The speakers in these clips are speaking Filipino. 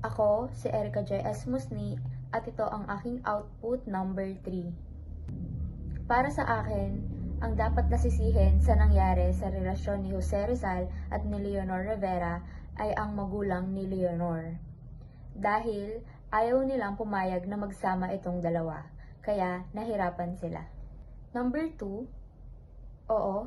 Ako, si Erica Joy S. Musni, at ito ang aking output number 3. Para sa akin, ang dapat nasisihin sa nangyari sa relasyon ni Jose Rizal at ni Leonor Rivera ay ang magulang ni Leonor. Dahil ayaw nilang pumayag na magsama itong dalawa, kaya nahirapan sila. Number 2, oo,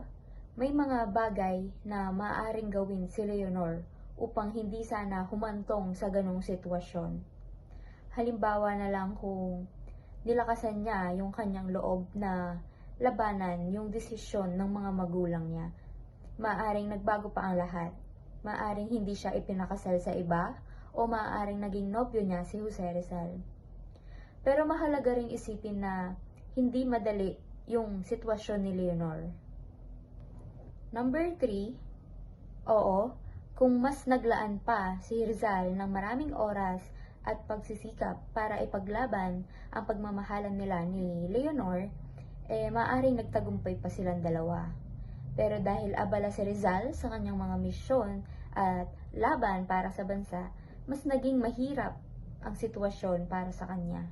may mga bagay na maaaring gawin si Leonor upang hindi sana humantong sa ganong sitwasyon. Halimbawa na lang kung nilakasan niya yung kanyang loob na labanan yung desisyon ng mga magulang niya. Maaaring nagbago pa ang lahat. Maaaring hindi siya ipinakasal sa iba o maaaring naging nobyo niya si Jose Rizal. Pero mahalaga ring isipin na hindi madali yung sitwasyon ni Leonor. Number 3, oo, kung mas naglaan pa si Rizal ng maraming oras at pagsisikap para ipaglaban ang pagmamahalan nila ni Leonor, maaaring nagtagumpay pa silang dalawa. Pero dahil abala si Rizal sa kanyang mga misyon at laban para sa bansa, mas naging mahirap ang sitwasyon para sa kanya.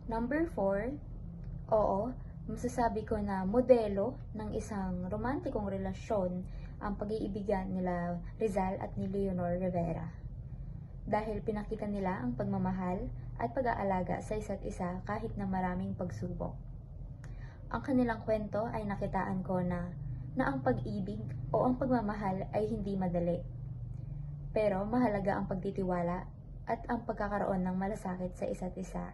Number 4, oo, masasabi ko na modelo ng isang romantikong relasyon ang pag-iibigan nila Rizal at ni Leonor Rivera. Dahil pinakita nila ang pagmamahal at pag-aalaga sa isa't isa kahit na maraming pagsubok. Ang kanilang kwento ay nakitaan ko na ang pag-ibig o ang pagmamahal ay hindi madali. Pero mahalaga ang pagtitiwala at ang pagkakaroon ng malasakit sa isa't isa.